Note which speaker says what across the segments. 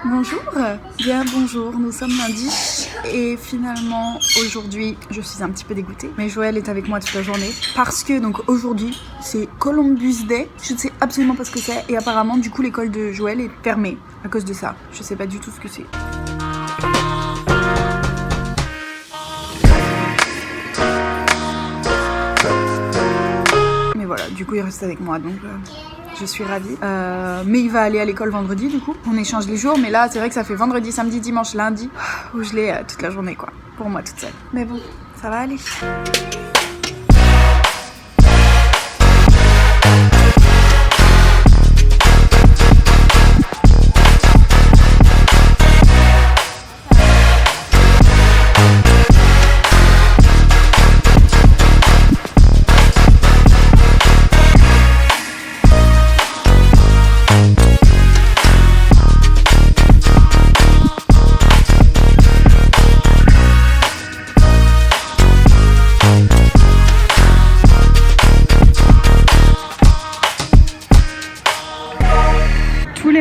Speaker 1: Bonjour, bien bonjour, nous sommes lundi et finalement aujourd'hui je suis un petit peu dégoûtée mais Joël est avec moi toute la journée parce que donc aujourd'hui c'est Columbus Day, je ne sais absolument pas ce que c'est et apparemment du coup l'école de Joël est fermée à cause de ça, je sais pas du tout ce que c'est. Mais voilà, du coup il reste avec moi donc... Je suis ravie. Mais il va aller à l'école vendredi du coup. On échange les jours, mais là c'est vrai que ça fait vendredi, samedi, dimanche, lundi où je l'ai toute la journée quoi. Pour moi toute seule. Mais bon, ça va aller.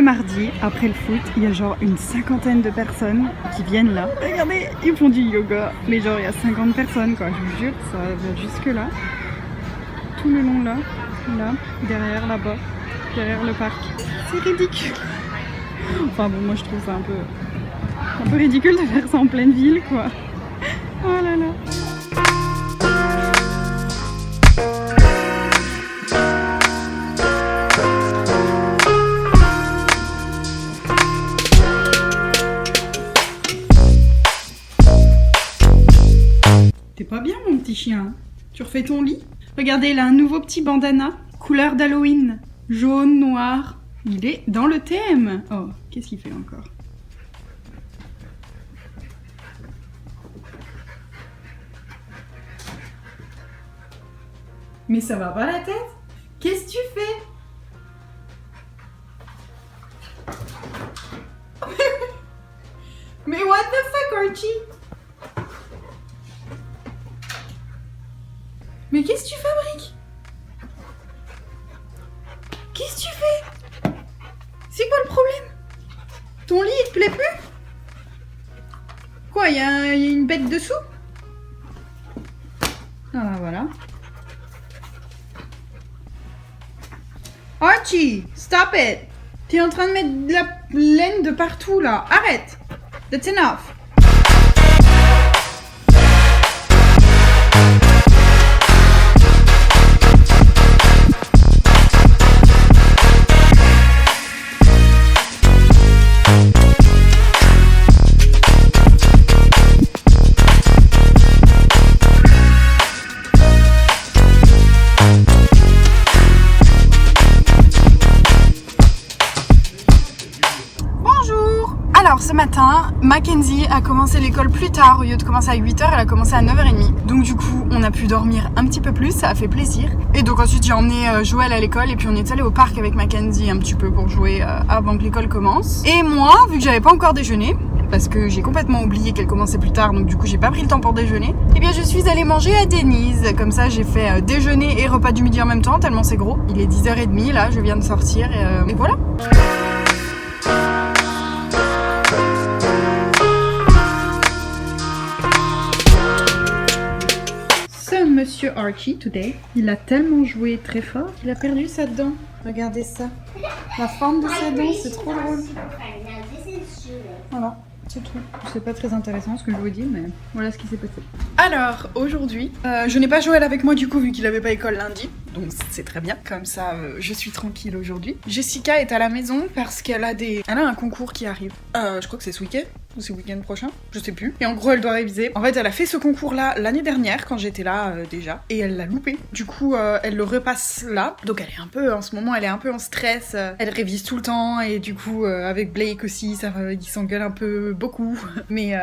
Speaker 1: Mardi, après le foot, il y a genre une cinquantaine de personnes qui viennent là. Regardez, ils font du yoga. Mais genre il y a 50 personnes quoi, je vous jure, ça va jusque là. Tout le long là, là, derrière, là-bas, derrière le parc. C'est ridicule. Enfin bon, moi je trouve ça un peu ridicule de faire ça en pleine ville quoi. Oh là là. T'es pas bien mon petit chien? Tu refais ton lit? Regardez, il a un nouveau petit bandana, couleur d'Halloween. Jaune, noir. Il est dans le thème. Oh, qu'est-ce qu'il fait encore? Mais ça va pas la tête? Qu'est-ce que tu fais? Mais what the fuck, Archie? Mais qu'est-ce que tu fabriques? Qu'est-ce que tu fais? C'est quoi le problème? Ton lit, il te plaît plus? Quoi, il y a une bête dessous? Ah voilà. Archie, stop it! T'es en train de mettre de la laine de partout là. Arrête! That's enough. Alors ce matin, Mackenzie a commencé l'école plus tard, au lieu de commencer à 8h, elle a commencé à 9h30. Donc du coup, on a pu dormir un petit peu plus, ça a fait plaisir. Et donc ensuite j'ai emmené Joël à l'école et puis on est allé au parc avec Mackenzie un petit peu pour jouer avant que l'école commence. Et moi, vu que j'avais pas encore déjeuné, parce que j'ai complètement oublié qu'elle commençait plus tard, donc du coup j'ai pas pris le temps pour déjeuner, et bien je suis allée manger à Denise. Comme ça j'ai fait déjeuner et repas du midi en même temps, tellement c'est gros. Il est 10h30 là, je viens de sortir et voilà. Monsieur Archie, today, il a tellement joué très fort qu'il a perdu sa dent. Regardez ça. La forme de sa dent, c'est trop drôle. Voilà, c'est tout. C'est pas très intéressant ce que je vous dis, mais voilà ce qui s'est passé. Alors, aujourd'hui, je n'ai pas Joël avec moi du coup, vu qu'il avait pas école lundi. Donc c'est très bien, comme ça je suis tranquille aujourd'hui. Jessica est à la maison parce qu'elle a un concours qui arrive. Je crois que c'est ce week-end. Ou c'est le week-end prochain, je sais plus. Et en gros elle doit réviser. En fait elle a fait ce concours là l'année dernière quand j'étais là déjà. Et elle l'a loupé. Du coup elle le repasse là. Donc elle est un peu, en ce moment elle est un peu en stress. Elle révise tout le temps. Et du coup avec Blake aussi, il s'engueule un peu beaucoup. Mais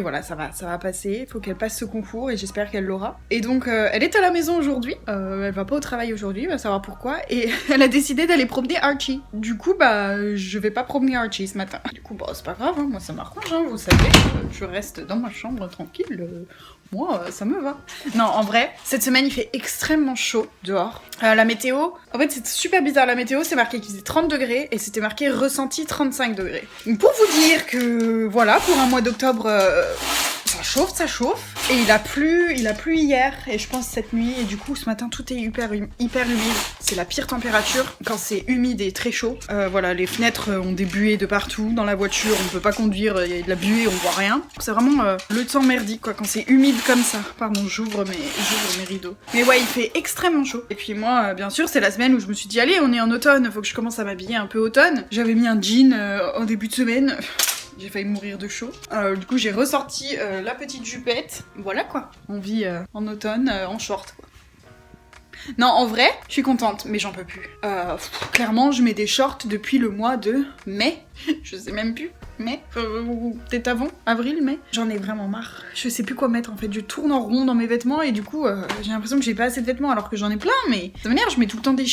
Speaker 1: voilà, ça va passer. Faut qu'elle passe ce concours et j'espère qu'elle l'aura. Et donc elle est à la maison aujourd'hui. Elle va pas au travail. travail aujourd'hui, va savoir pourquoi, et elle a décidé d'aller promener Archie. Du coup, bah, je vais pas promener Archie ce matin. Du coup, bah, c'est pas grave, hein, moi ça m'arrange, hein, vous savez, je reste dans ma chambre tranquille, moi, ça me va. Non, en vrai, cette semaine, il fait extrêmement chaud dehors. La météo, en fait, c'est super bizarre, la météo, c'est marqué qu'il faisait 30 degrés, et c'était marqué ressenti 35 degrés. Donc, pour vous dire que, voilà, pour un mois d'octobre... ça chauffe, et il a plu hier, et je pense cette nuit, et du coup ce matin tout est hyper humide. C'est la pire température quand c'est humide et très chaud. Voilà, les fenêtres ont des buées de partout, dans la voiture on peut pas conduire, il y a de la buée, on voit rien. C'est vraiment le temps merdique quoi, quand c'est humide comme ça. Pardon, j'ouvre mes rideaux. Mais ouais, il fait extrêmement chaud. Et puis moi, bien sûr, c'est la semaine où je me suis dit allez, on est en automne, faut que je commence à m'habiller un peu automne. J'avais mis un jean en début de semaine. J'ai failli mourir de chaud. Du coup, j'ai ressorti la petite jupette. Voilà quoi. On vit en automne en short quoi. Non, en vrai, je suis contente, mais j'en peux plus. Clairement, je mets des shorts depuis le mois de mai. Je sais même plus. Mai, peut-être avant, avril, mai. J'en ai vraiment marre. Je sais plus quoi mettre en fait. Je tourne en rond dans mes vêtements et du coup, j'ai l'impression que j'ai pas assez de vêtements alors que j'en ai plein, mais ça m'énerve, je mets tout le temps des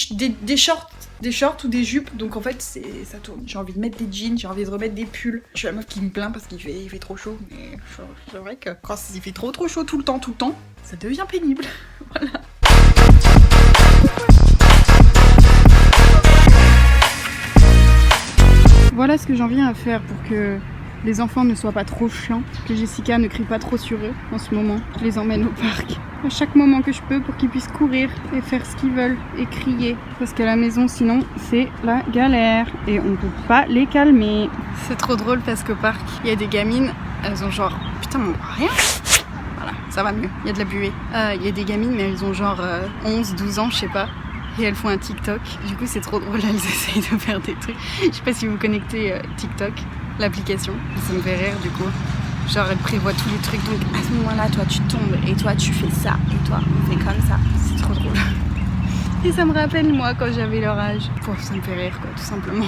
Speaker 1: shorts. Des shorts ou des jupes, donc en fait ça tourne. J'ai envie de mettre des jeans, j'ai envie de remettre des pulls. Je suis la meuf qui me plaint parce qu'il fait trop chaud, mais c'est vrai que quand il fait trop chaud tout le temps, ça devient pénible. Voilà. Voilà ce que j'en viens à faire pour que les enfants ne soient pas trop chiants, que Jessica ne crie pas trop sur eux en ce moment. Je les emmène au parc à chaque moment que je peux pour qu'ils puissent courir et faire ce qu'ils veulent et crier. Parce qu'à la maison sinon c'est la galère et on peut pas les calmer. C'est trop drôle parce qu'au parc il y a des gamines, elles ont genre putain on voit rien. Voilà, ça va mieux, il y a de la buée. Il y a des gamines mais elles ont genre 11, 12 ans je sais pas. Et elles font un TikTok. Du coup c'est trop drôle, elles essayent de faire des trucs. Je sais pas si vous connectez TikTok, l'application. Ça me fait rire du coup. Genre elle prévoit tous les trucs, donc à ce moment-là, toi tu tombes, et toi tu fais ça, et toi on fait comme ça. C'est trop drôle. Et ça me rappelle moi quand j'avais leur âge. Bon, ça me fait rire quoi, tout simplement.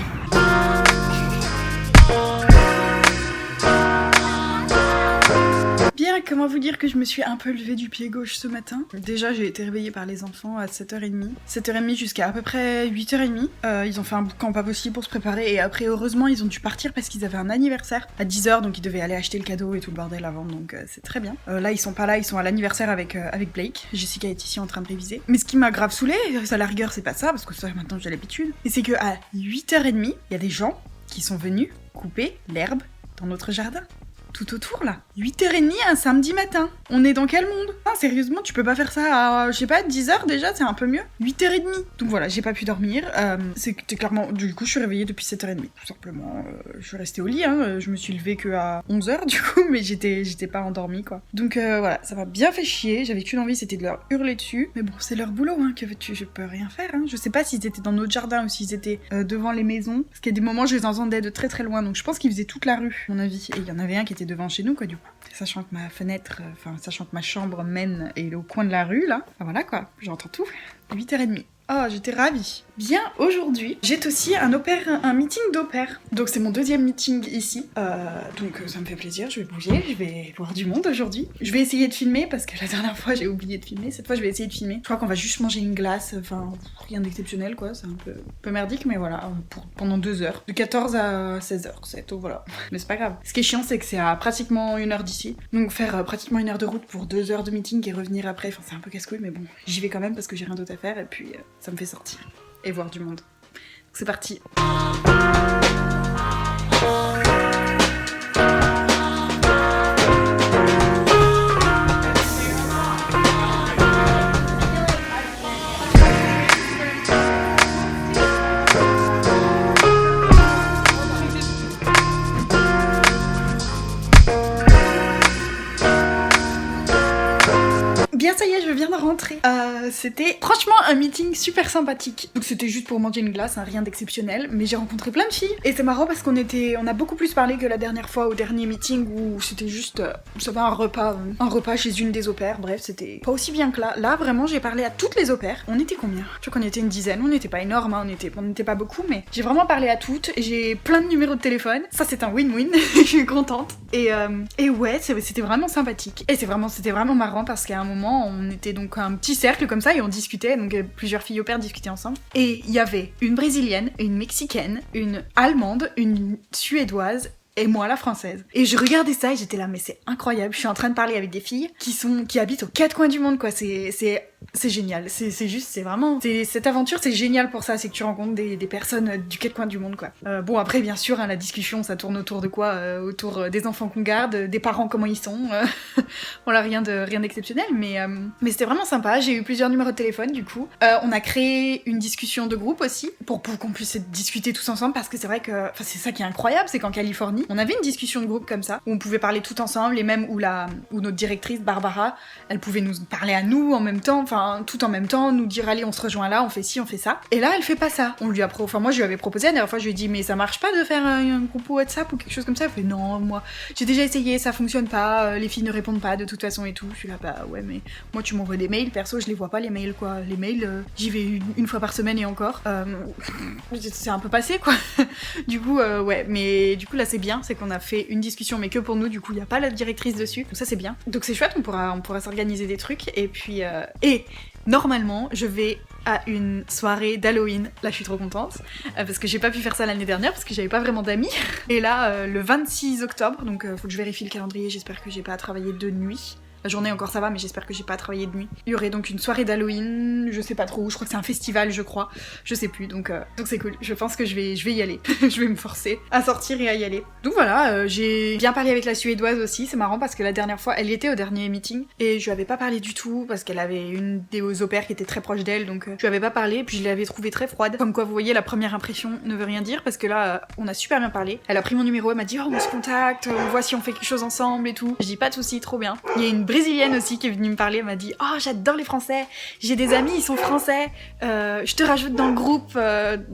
Speaker 1: Bien, comment vous dire que je me suis un peu levée du pied gauche ce matin. Déjà, j'ai été réveillée par les enfants à 7h30. 7h30 jusqu'à à peu près 8h30. Ils ont fait un boucan pas possible pour se préparer et après, heureusement, ils ont dû partir parce qu'ils avaient un anniversaire à 10h, donc ils devaient aller acheter le cadeau et tout le bordel avant, donc c'est très bien. Là, ils sont pas là, ils sont à l'anniversaire avec Blake. Jessica est ici en train de réviser. Mais ce qui m'a grave saoulée, à la rigueur, c'est pas ça, parce que ça, maintenant, j'ai l'habitude. Et c'est que à 8h30, il y a des gens qui sont venus couper l'herbe dans notre jardin. Tout autour là. 8h30 un samedi matin. On est dans quel monde? Non, sérieusement, tu peux pas faire ça à, je sais pas, 10h déjà, c'est un peu mieux. 8h30. Donc voilà, j'ai pas pu dormir. C'était clairement... Du coup, je suis réveillée depuis 7h30. Tout simplement, je suis restée au lit, hein. Je me suis levée que à 11h du coup, mais j'étais pas endormie, quoi. Donc voilà, ça m'a bien fait chier. J'avais qu'une envie, c'était de leur hurler dessus. Mais bon, c'est leur boulot, hein. Que veux-tu? Je peux rien faire, hein. Je sais pas s'ils étaient dans notre jardin ou s'ils étaient devant les maisons. Parce qu'il y a des moments, je les entendais de très très loin. Donc je pense qu'ils faisaient toute la rue, à mon avis. Et il y en avait un qui était devant chez nous quoi du coup. Sachant que ma fenêtre, sachant que ma chambre mène et est au coin de la rue là, enfin voilà quoi, j'entends tout. 8h30. Oh, j'étais ravie. Bien, aujourd'hui, j'ai aussi un meeting d'opère. Donc c'est mon deuxième meeting ici. Donc ça me fait plaisir, je vais bouger, je vais voir du monde aujourd'hui. Je vais essayer de filmer parce que la dernière fois j'ai oublié de filmer. Cette fois je vais essayer de filmer. Je crois qu'on va juste manger une glace, enfin rien d'exceptionnel quoi, c'est un peu merdique mais voilà, pendant 2 heures. De 14 à 16h, c'est tout, voilà. Mais c'est pas grave. Ce qui est chiant c'est que c'est à pratiquement 1 heure d'ici. Donc faire pratiquement 1 heure de route pour 2 heures de meeting et revenir après, enfin c'est un peu casse-couille mais bon, j'y vais quand même parce que j'ai rien d'autre à faire et puis ça me fait sortir et voir du monde. Donc c'est parti. Bien ça y est, je viens de rentrer. C'était franchement un meeting super sympathique. Donc c'était juste pour manger une glace, hein, rien d'exceptionnel. Mais j'ai rencontré plein de filles. Et c'est marrant parce on a beaucoup plus parlé que la dernière fois au dernier meeting où c'était juste, vous savez, un repas chez une des opères. Bref, c'était pas aussi bien que là. Là, vraiment, j'ai parlé à toutes les opères. On était combien? Je crois qu'on était une dizaine. On n'était pas énorme, hein, on n'était pas beaucoup, mais j'ai vraiment parlé à toutes. J'ai plein de numéros de téléphone. Ça, c'est un win-win. Je suis contente. Et ouais, c'était vraiment sympathique. Et c'était vraiment marrant parce qu'à un moment, on était donc un petit cercle comme ça et on discutait, donc plusieurs filles au pair discutaient ensemble. Et il y avait une brésilienne, une mexicaine, une allemande, une suédoise et moi la française. Et je regardais ça et j'étais là, mais c'est incroyable, je suis en train de parler avec des filles qui habitent aux quatre coins du monde, quoi. C'est génial, c'est juste, c'est vraiment... Cette aventure, c'est génial pour ça, c'est que tu rencontres des personnes du quatre coins du monde, quoi. Bon, après, bien sûr, hein, la discussion, ça tourne autour de quoi autour des enfants qu'on garde, des parents, comment ils sont. Voilà, rien d'exceptionnel, mais c'était vraiment sympa. J'ai eu plusieurs numéros de téléphone, du coup. On a créé une discussion de groupe aussi, pour qu'on puisse discuter tous ensemble, parce que c'est vrai que... Enfin, c'est ça qui est incroyable, c'est qu'en Californie, on avait une discussion de groupe comme ça, où on pouvait parler tout ensemble, et même où notre directrice, Barbara, elle pouvait nous parler à nous en même temps, enfin, tout en même temps, nous dire allez, on se rejoint là, on fait ci, on fait ça. Et là, elle fait pas ça. Moi, je lui avais proposé la dernière fois, je lui ai dit, mais ça marche pas de faire un groupe WhatsApp ou quelque chose comme ça. Elle fait non, moi, j'ai déjà essayé, ça fonctionne pas, les filles ne répondent pas de toute façon et tout. Je suis là, bah ouais, mais moi, tu m'envoies des mails, perso, je les vois pas les mails, quoi. Les mails, j'y vais une fois par semaine et encore. C'est un peu passé, quoi. Du coup, ouais, mais du coup, là, c'est bien, c'est qu'on a fait une discussion, mais que pour nous, du coup, il y a pas la directrice dessus. Donc ça, c'est bien. Donc c'est chouette, on pourra s'organiser des trucs, et puis... Normalement, je vais à une soirée d'Halloween. Là, je suis trop contente, parce que j'ai pas pu faire ça l'année dernière, parce que j'avais pas vraiment d'amis. Et là, le 26 octobre, donc faut que je vérifie le calendrier, j'espère que j'ai pas à travailler de nuit. La journée encore ça va, mais j'espère que j'ai pas travaillé de nuit. Il y aurait donc une soirée d'Halloween, je sais pas trop, je crois que c'est un festival, je crois, je sais plus, donc c'est cool. Je pense que je vais y aller. Je vais me forcer à sortir et à y aller. Donc voilà, j'ai bien parlé avec la Suédoise aussi, c'est marrant parce que la dernière fois, elle était au dernier meeting et je lui avais pas parlé du tout parce qu'elle avait une des au pair qui était très proche d'elle, donc je lui avais pas parlé, et puis je l'avais trouvée très froide. Comme quoi, vous voyez, la première impression ne veut rien dire, parce que là, on a super bien parlé. Elle a pris mon numéro, elle m'a dit oh, on se contacte, on voit si on fait quelque chose ensemble et tout. Je dis pas de soucis, trop bien. Il y a une brésilienne aussi qui est venue me parler, elle m'a dit oh, j'adore les Français, j'ai des amis, ils sont français, je te rajoute dans le groupe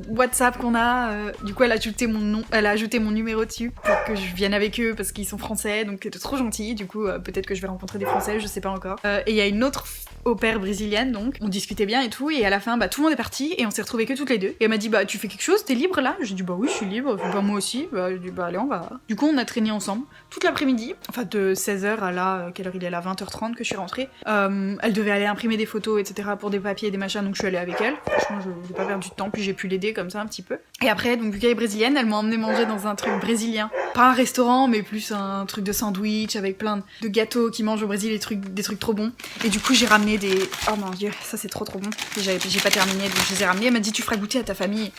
Speaker 1: WhatsApp qu'on a. Du coup, elle a ajouté mon nom, elle a ajouté mon numéro dessus pour que je vienne avec eux parce qu'ils sont français, donc c'était trop gentil. Du coup, peut-être que je vais rencontrer des Français, je sais pas encore. Et il y a une autre au pair brésilienne, donc on discutait bien et tout, et à la fin, bah tout le monde est parti et on s'est retrouvés que toutes les deux. Et elle m'a dit bah tu fais quelque chose, t'es libre là? J'ai dit bah oui, je suis libre. Bah moi aussi. Bah j'ai dit bah allez, on va. Du coup, on a traîné ensemble toute l'après-midi, enfin de 16h à là, quelle heure il est là, 20h30 que je suis rentrée. Elle devait aller imprimer des photos, etc. pour des papiers et des machins, donc je suis allée avec elle. Franchement, je n'ai pas perdu de temps, puis j'ai pu l'aider comme ça un petit peu. Et après, donc vu qu'elle est brésilienne, elle m'a emmené manger dans un truc brésilien. Pas un restaurant, mais plus un truc de sandwich avec plein de gâteaux qui mangent au Brésil, des trucs trop bons. Et du coup, j'ai ramené des... Oh mon dieu, ça c'est trop bon. Et j'ai pas terminé, donc je les ai ramenés. Elle m'a dit tu feras goûter à ta famille.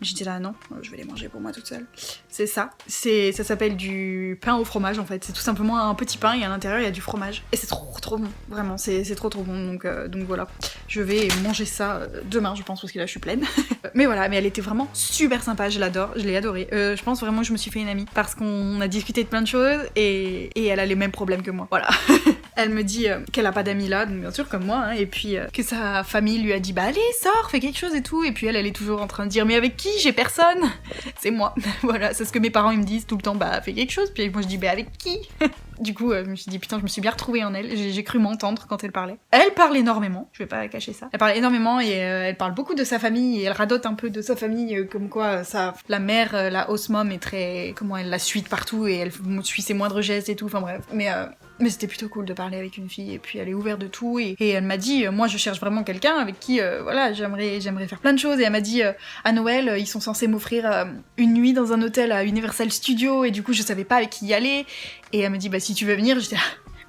Speaker 1: J'étais là non, je vais les manger pour moi toute seule. C'est ça. Ça s'appelle du pain au fromage en fait. C'est tout simplement un petit pain et à l'intérieur il y a du fromage. Et c'est trop bon. Vraiment, c'est trop bon. Donc voilà. Je vais manger ça demain, je pense, parce que là je suis pleine. Mais voilà, mais elle était vraiment super sympa. Je l'adore, je l'ai adorée. Je pense vraiment que je me suis fait une amie parce qu'on a discuté de plein de choses et elle a les mêmes problèmes que moi. Voilà. Elle me dit qu'elle a pas d'amis là, donc bien sûr comme moi, hein, et puis que sa famille lui a dit bah allez sors, fais quelque chose et tout, et puis elle est toujours en train de dire mais avec qui? J'ai personne. C'est moi. Voilà, c'est ce que mes parents ils me disent tout le temps, bah fais quelque chose, puis moi je dis bah avec qui? Du coup, je me suis dit putain, je me suis bien retrouvée en elle, j'ai cru m'entendre quand elle parlait. Elle parle énormément, je vais pas cacher ça. Elle parle énormément et elle parle beaucoup de sa famille et elle radote un peu de sa famille, comme quoi la mère, la host mom est très... comment elle la suit de partout et elle suit ses moindres gestes et tout, enfin bref. Mais c'était plutôt cool de parler avec une fille et puis elle est ouverte de tout et elle m'a dit moi je cherche vraiment quelqu'un avec qui voilà j'aimerais faire plein de choses et elle m'a dit à Noël ils sont censés m'offrir une nuit dans un hôtel à Universal Studios et du coup je savais pas avec qui y aller et elle me dit bah si tu veux venir, j'étais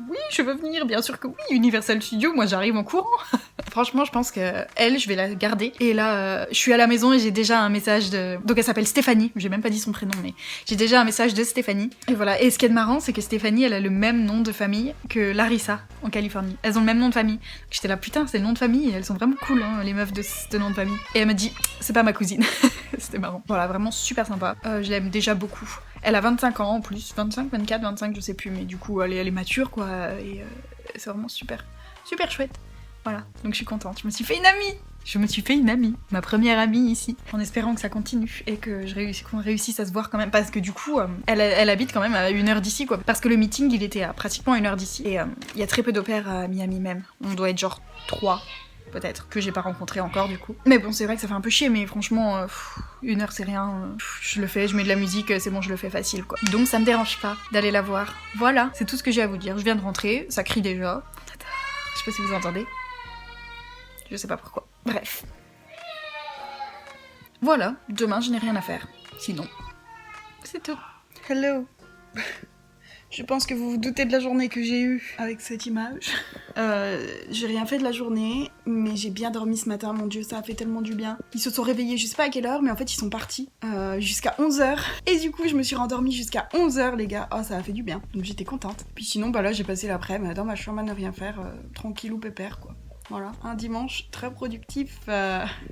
Speaker 1: oui, je veux venir, bien sûr que oui, Universal Studios, moi j'arrive en courant. Franchement, je pense que elle, je vais la garder. Et là, je suis à la maison et j'ai déjà un message de... Donc elle s'appelle Stéphanie, j'ai même pas dit son prénom, mais j'ai déjà un message de Stéphanie. Et voilà, et ce qui est marrant, c'est que Stéphanie, elle a le même nom de famille que Larissa, en Californie. Elles ont le même nom de famille. J'étais là, putain, c'est le nom de famille, et elles sont vraiment cool, hein, les meufs de ce nom de famille. Et elle m'a dit, c'est pas ma cousine. C'était marrant. Voilà, vraiment super sympa. Je l'aime déjà beaucoup. Elle a 25 ans en plus, 25, 24, 25, je sais plus, mais du coup elle est mature quoi, et c'est vraiment super chouette. Voilà, donc je suis contente, je me suis fait une amie, ma première amie ici, en espérant que ça continue et qu'on réussisse à se voir quand même, parce que du coup, elle habite quand même à 1 heure d'ici quoi, parce que le meeting il était à pratiquement 1 heure d'ici, et il y a très peu d'au-pairs à Miami même, on doit être genre 3. Peut-être, que j'ai pas rencontré encore du coup. Mais bon, c'est vrai que ça fait un peu chier, mais franchement, 1 heure c'est rien. Je le fais, je mets de la musique, c'est bon, je le fais facile quoi. Donc ça me dérange pas d'aller la voir. Voilà, c'est tout ce que j'ai à vous dire. Je viens de rentrer, ça crie déjà. Je sais pas si vous entendez. Je sais pas pourquoi. Bref. Voilà, demain je n'ai rien à faire. Sinon, c'est tout. Hello. Je pense que vous vous doutez de la journée que j'ai eue avec cette image. J'ai rien fait de la journée, mais j'ai bien dormi ce matin, mon dieu, ça a fait tellement du bien. Ils se sont réveillés, je sais pas à quelle heure, mais en fait ils sont partis jusqu'à 11h. Et du coup je me suis rendormie jusqu'à 11h les gars. Oh ça a fait du bien, donc j'étais contente. Puis sinon bah là j'ai passé l'après-midi dans ma chambre à ne rien faire, tranquillou pépère quoi. Voilà, un dimanche très productif.